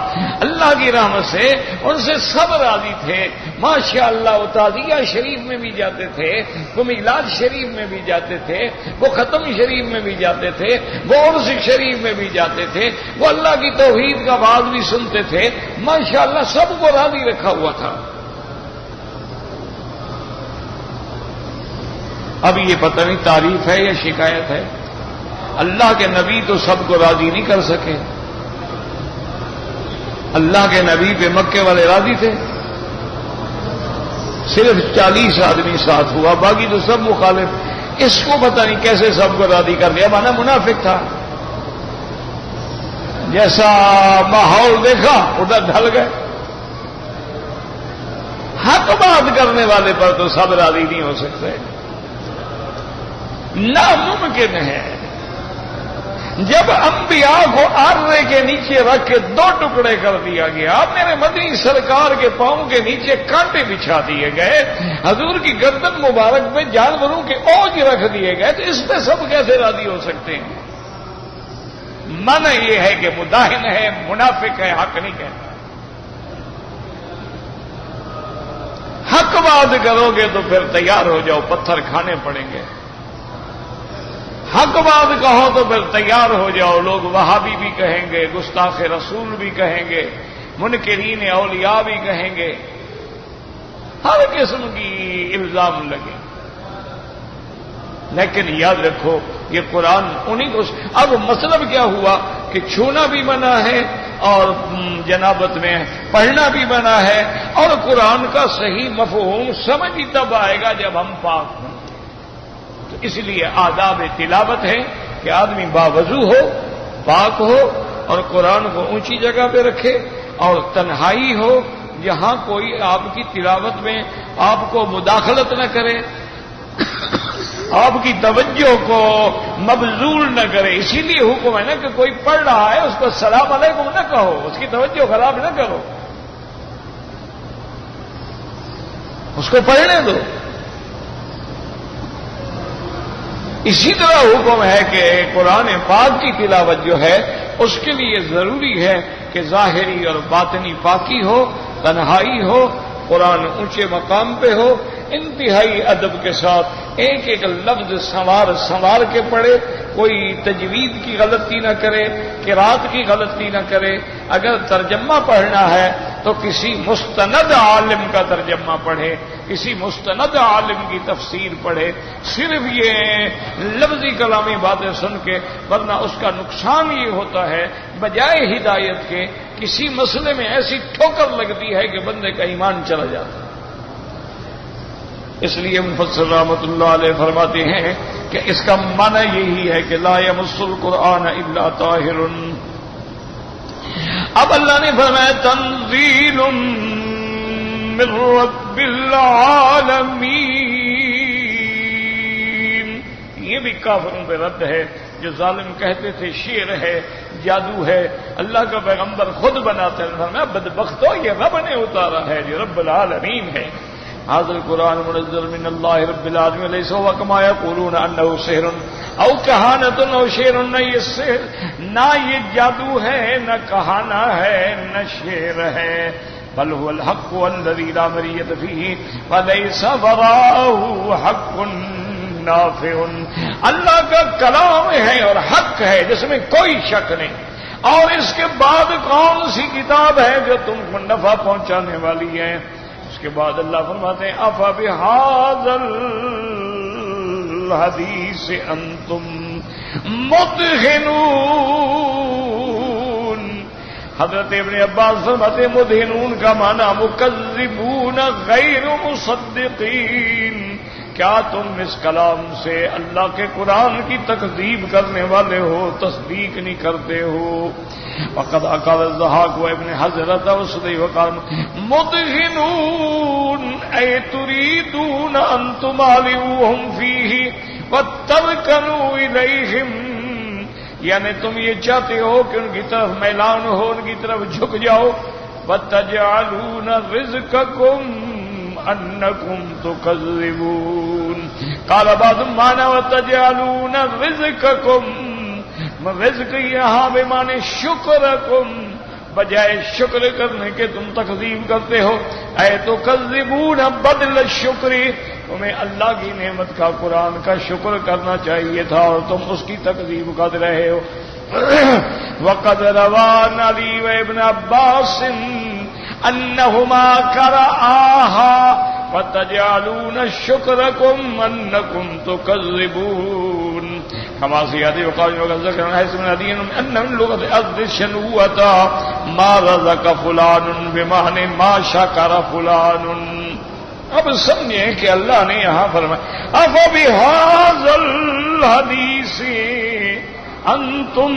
اللہ کی رحمت سے ان سے سب راضی تھے ماشاءاللہ۔ وہ تعزیہ شریف میں بھی جاتے تھے، وہ میلاد شریف میں بھی جاتے تھے، وہ ختم شریف میں بھی جاتے تھے، وہ عرس شریف میں بھی جاتے تھے، وہ اللہ کی توحید کا باز بھی سنتے تھے ماشاءاللہ، سب کو راضی رکھا ہوا تھا۔ اب یہ پتہ نہیں تعریف ہے یا شکایت ہے۔ اللہ کے نبی تو سب کو راضی نہیں کر سکے، اللہ کے نبی پہ مکے والے راضی تھے، صرف 40 آدمی ساتھ ہوا، باقی تو سب مخالف۔ اس کو پتہ نہیں کیسے سب کو راضی کر دیا، مانا منافق تھا، جیسا ماحول دیکھا ادھر ڈھل گئے۔ حق بات کرنے والے پر تو سب راضی نہیں ہو سکتے، ناممکن ہے۔ جب انبیاء کو آرے کے نیچے رکھ کے 2 ٹکڑے کر دیا گیا، میرے مدنی سرکار کے پاؤں کے نیچے کانٹے بچھا دیے گئے، حضور کی گردن مبارک پہ جانوروں کے اوج رکھ دیے گئے، تو اس پہ سب کیسے راضی ہو سکتے ہیں؟ معنی یہ ہے کہ مداہن ہے، منافق ہے، حق نہیں کہتا۔ حق بات کرو گے تو پھر تیار ہو جاؤ، پتھر کھانے پڑیں گے۔ حق بات کہو تو پھر تیار ہو جاؤ، لوگ وہابی بھی کہیں گے، گستاخ رسول بھی کہیں گے، منکرین اولیاء بھی کہیں گے، ہر قسم کی الزام لگے۔ لیکن یاد رکھو یہ قرآن انہیں کو. اب مطلب کیا ہوا کہ چھونا بھی منع ہے اور جنابت میں پڑھنا بھی منع ہے, اور قرآن کا صحیح مفہوم سمجھ ہی تب آئے گا جب ہم پاک ہوں. تو اس لیے آداب تلاوت ہے کہ آدمی باوضو ہو, پاک ہو, اور قرآن کو اونچی جگہ پہ رکھے, اور تنہائی ہو جہاں کوئی آپ کی تلاوت میں آپ کو مداخلت نہ کرے, آپ کی توجہ کو مبذول نہ کرے. اسی لیے حکم ہے نا کہ کوئی پڑھ رہا ہے اس کو السلام علیکم نہ کہو, اس کی توجہ خراب نہ کرو, اس کو پڑھنے دو. اسی طرح حکم ہے کہ قرآن پاک کی تلاوت جو ہے اس کے لیے ضروری ہے کہ ظاہری اور باطنی پاکی ہو, تنہائی ہو, قرآن اونچے مقام پہ ہو, انتہائی ادب کے ساتھ ایک ایک لفظ سنوار کے پڑھے, کوئی تجوید کی غلطی نہ کرے, قرات کی غلطی نہ کرے. اگر ترجمہ پڑھنا ہے تو کسی مستند عالم کا ترجمہ پڑھے, کسی مستند عالم کی تفسیر پڑھے, صرف یہ لفظی کلامی باتیں سن کے, ورنہ اس کا نقصان یہ ہوتا ہے بجائے ہدایت کے کسی مسئلے میں ایسی ٹھوکر لگتی ہے کہ بندے کا ایمان چلا جاتا ہے. اس لیے مفسر رحمۃ اللہ علیہ فرماتے ہیں کہ اس کا معنی یہی ہے کہ لا یمس القرآن الا طاہر. اب اللہ نے فرمایا تنزیل من رب العالمین. یہ بھی کافروں پہ رد ہے جو ظالم کہتے تھے شعر ہے, جادو ہے, اللہ کا پیغمبر خود بناتے ہیں. فرمایا بدبختو یہ رب نے اتارا ہے جو رب العالمین ہے. هذا القرآن منزل من الله رب العالمين ليس هو كما يقولون انه سحر او كهانة او شعر. نہ یہ سحر, نہ یہ جادو ہے, نہ کہانا ہے, نہ شعر ہے, بل هو الحق الذي لا مرية فيه وليس وراءه حق نافع. اللہ کا کلام ہے اور حق ہے جس میں کوئی شک نہیں, اور اس کے بعد کون سی کتاب ہے جو تم کو نفع پہنچانے والی ہے. اس کے بعد اللہ فرماتے ہیں افبہذا الحدیث انتم مدہنون. حضرت ابن عباس فرماتے ہیں مدہنون کا معنی مکذبون غیر مصدقین. کیا تم اس کلام سے اللہ کے قرآن کی تکذیب کرنے والے ہو, تصدیق نہیں کرتے ہو. وقد اقال الضحاک و ابن حضرت وسدی وقال مدہنون اے تریدون ان تمالئوہم فیہ وترکنوا الیہم. یعنی تم یہ چاہتے ہو کہ ان کی طرف میلان ہو, ان کی طرف جھک جاؤ. وتجعلون رزقکم انکم تکذبون. قال بعض معنی وتجعلون رزقکم, رزق یہاں بے معنی شکرکم, بجائے شکر کرنے کے تم تکذیب کرتے ہو. اے تکذبون بدل الشکر, تمہیں اللہ کی نعمت کا قرآن کا شکر کرنا چاہیے تھا اور تم اس کی تکذیب کر رہے ہو. وقد روان علی و ابن عباس انہما قرآہا فتجعلون شکرکم انکم تکذبون. کما سیادی وقال ذکر حیث من حدین ان من لغت ازد شنوتا ما رزق فلان بمعنی ما شکر فلان. اب سمجھیں کہ اللہ نے یہاں فرمایا افبہذا الحدیث انتم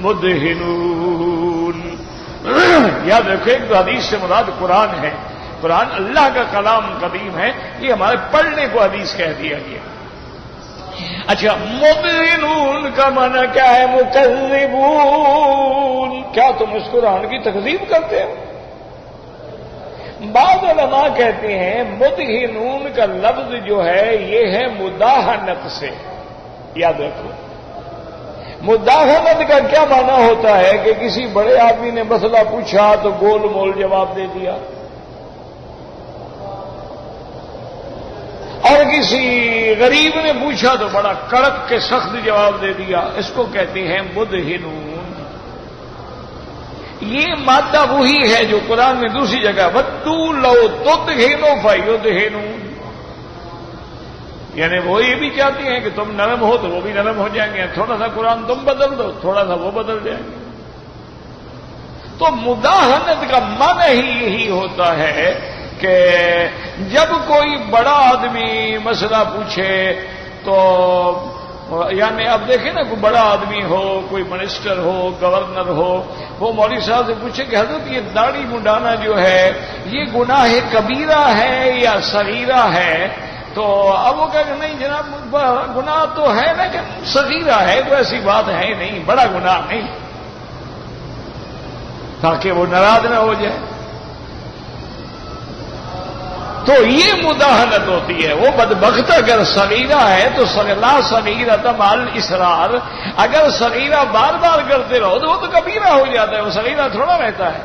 مدہنون. یاد رکھو ایک تو حدیث سے مراد قرآن ہے, قرآن اللہ کا کلام قدیم ہے, یہ ہمارے پڑھنے کو حدیث کہہ دیا گیا. اچھا مدہنون کا معنی کیا ہے؟ مکذبون. کیا تم اس قرآن کی تکذیب کرتے ہو؟ بعض علماء کہتے ہیں مدہنون کا لفظ جو ہے یہ ہے مداہنت سے. یاد رکھو مداہنت کا کیا معنی ہوتا ہے کہ کسی بڑے آدمی نے مسئلہ پوچھا تو گول مول جواب دے دیا, اور کسی غریب نے پوچھا تو بڑا کڑک کے سخت جواب دے دیا. اس کو کہتے ہیں مدہنون. یہ مادہ وہی ہے جو قرآن میں دوسری جگہ ودو لو تدہنوا فیدہنون. یعنی وہ یہ بھی چاہتی ہیں کہ تم نرم ہو تو وہ بھی نرم ہو جائیں گے، تھوڑا سا قرآن تم بدل دو تھوڑا سا وہ بدل جائیں گے۔ تو مداہنت کا معنی ہی یہی ہوتا ہے کہ جب کوئی بڑا آدمی مسئلہ پوچھے تو یعنی اب دیکھیں نا، کوئی بڑا آدمی ہو، کوئی منسٹر ہو، گورنر ہو، وہ مولوی صاحب سے پوچھے کہ حضرت یہ داڑھی منڈانا جو ہے یہ گناہ کبیرہ ہے یا صغیرہ ہے؟ تو اب وہ کہے کہ نہیں جناب گناہ تو ہے لیکن صغیرہ ہے، کوئی ایسی بات ہے نہیں، بڑا گناہ نہیں، تاکہ وہ ناراض نہ ہو جائے۔ تو یہ مداہنت ہوتی ہے۔ وہ بدبخت اگر صغیرہ ہے تو لا صغیرۃ مع الاصرار، اگر صغیرہ بار بار کرتے رہو تو وہ تو کبیرہ ہو جاتا ہے، وہ صغیرہ تھوڑا رہتا ہے۔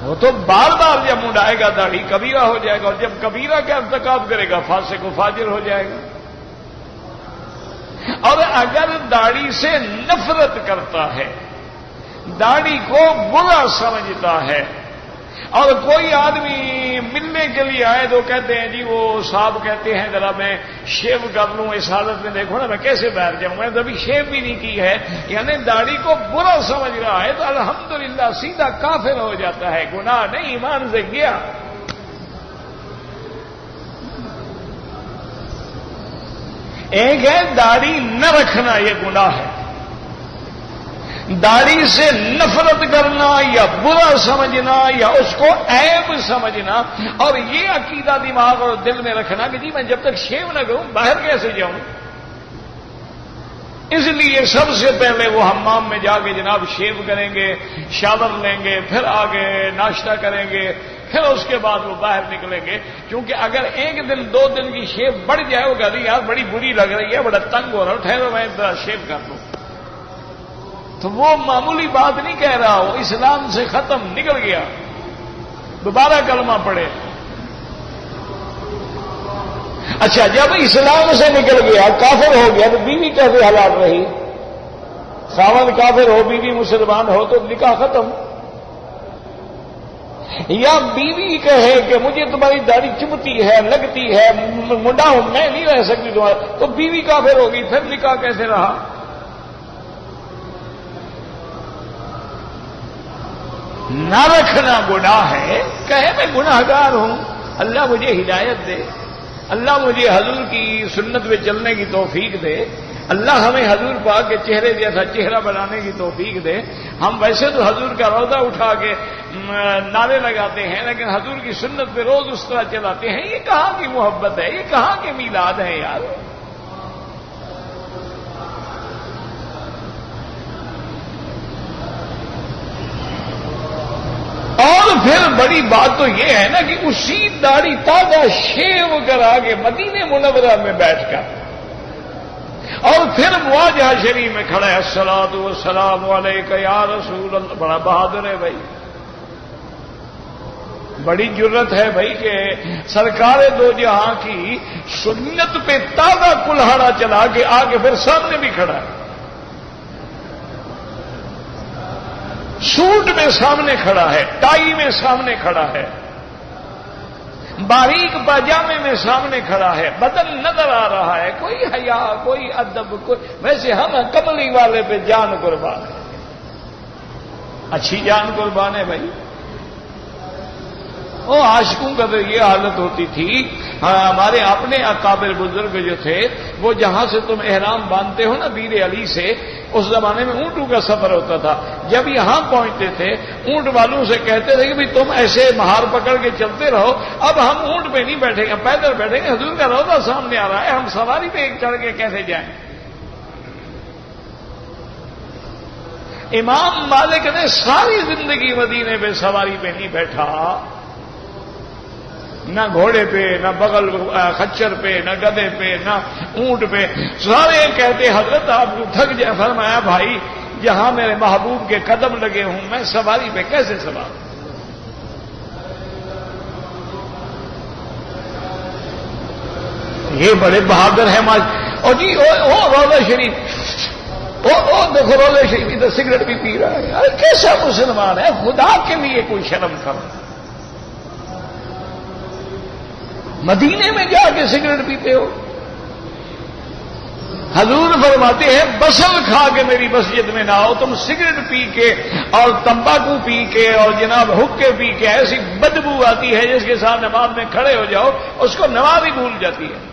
وہ تو بار بار جب منڈائے گا داڑھی کبیرہ ہو جائے گا، اور جب کبیرہ کا ارتکاب کرے گا فاسق و فاجر ہو جائے گا۔ اور اگر داڑھی سے نفرت کرتا ہے، داڑھی کو برا سمجھتا ہے، اور کوئی آدمی ملنے کے لیے آئے تو کہتے ہیں جی وہ صاحب کہتے ہیں ذرا میں شیو کر لوں، اس حالت میں دیکھو نا میں کیسے بیٹھ جاؤں، میں ابھی شیو بھی نہیں کی ہے، یعنی داڑھی کو برا سمجھ رہا ہے، تو الحمدللہ سیدھا کافر ہو جاتا ہے، گناہ نہیں، ایمان سے گیا۔ ایک ہے داڑھی نہ رکھنا، یہ گناہ ہے، داڑھی سے نفرت کرنا یا برا سمجھنا یا اس کو عیب سمجھنا، اور یہ عقیدہ دماغ اور دل میں رکھنا کہ جی میں جب تک شیو نہ کروں باہر کیسے جاؤں۔ اس لیے سب سے پہلے وہ حمام میں جا کے جناب شیو کریں گے، شاور لیں گے، پھر آگے ناشتہ کریں گے، پھر اس کے بعد وہ باہر نکلیں گے، کیونکہ اگر ایک دن دو دن کی شیو بڑھ جائے وہ کہتے یار بڑی بری لگ رہی ہے، بڑا تنگ ہو رہا ہوں، ٹھہرو میں شیو کر لوں، تو وہ معمولی بات نہیں کہہ رہا، وہ اسلام سے ختم نکل گیا، دوبارہ کلمہ پڑھے۔ اچھا جب اسلام سے نکل گیا کافر ہو گیا تو بیوی کیسے حلال رہی؟ خاوند کافر ہو بیوی مسلمان ہو تو نکاح ختم۔ یا بیوی کہے کہ مجھے تمہاری داڑھی چبھتی ہے، لگتی ہے، منڈا ہوں میں نہیں رہ سکتی تمہارا، تو بیوی کافر ہوگی، پھر نکاح کیسے رہا؟ نہ رکھنا گناہ ہے، کہے میں گناہ گار ہوں، اللہ مجھے ہدایت دے، اللہ مجھے حضور کی سنت میں چلنے کی توفیق دے، اللہ ہمیں حضور پاک کے چہرے جیسا چہرہ بنانے کی توفیق دے۔ ہم ویسے تو حضور کا روضہ اٹھا کے نعرے لگاتے ہیں، لیکن حضور کی سنت پہ روز اس طرح چلاتے ہیں، یہ کہاں کی محبت ہے، یہ کہاں کے میلاد ہیں یار؟ اور پھر بڑی بات تو یہ ہے نا کہ اسی داڑھی تازہ شیو کرا کے مدینے منورہ میں بیٹھ کر اور پھر مواجہہ شریف میں کھڑا ہے الصلاۃ والسلام علیک یا رسول اللہ، بڑا بہادر ہے بھائی، بڑی جرت ہے بھائی کہ سرکار دو جہاں کی سنت پہ تازہ کلہاڑا چلا کے آگے پھر سامنے بھی کھڑا ہے، سوٹ میں سامنے کھڑا ہے، ٹائی میں سامنے کھڑا ہے، باریک پاجامے میں سامنے کھڑا ہے، بدن نظر آ رہا ہے، کوئی حیا، کوئی ادب، کوئی ویسے ہم کملی والے پہ جان قربان ہے، اچھی جان قربان ہے بھائی۔ وہ عاشقوں کا تو یہ حالت ہوتی تھی، ہمارے اپنے اکابر بزرگ جو تھے وہ جہاں سے تم احرام باندھتے ہو نا بیر علی سے، اس زمانے میں اونٹوں کا سفر ہوتا تھا، جب یہاں پہنچتے تھے اونٹ والوں سے کہتے تھے کہ تم ایسے مہار پکڑ کے چلتے رہو، اب ہم اونٹ پہ نہیں بیٹھیں گے، پیدل بیٹھیں گے، حضور کا روضہ سامنے آ رہا ہے، ہم سواری پہ ایک چڑھ کے کیسے جائیں؟ امام مالک نے ساری زندگی مدینے پہ سواری پہ نہیں بیٹھا، نہ گھوڑے پہ، نہ بغل خچر پہ، نہ گدے پہ، نہ اونٹ پہ، سارے کہتے حضرت آپ کو تھک جائے، فرمایا بھائی جہاں میرے محبوب کے قدم لگے ہوں میں سواری پہ کیسے سوار؟ یہ بڑے بہادر ہیں اور جی او روضہ شریف، او دیکھو روضہ شریف ادھر سگریٹ بھی پی رہا ہے، ارے کیسا مسلمان ہے، خدا کے لیے کوئی شرم کرو۔ مدینے میں جا کے سگریٹ پیتے ہو؟ حضور فرماتے ہیں بسل کھا کے میری مسجد میں نہ آؤ، تم سگریٹ پی کے اور تمباکو پی کے اور جناب حکے پی کے ایسی بدبو آتی ہے جس کے ساتھ نماز میں کھڑے ہو جاؤ اس کو نماز ہی بھول جاتی ہے۔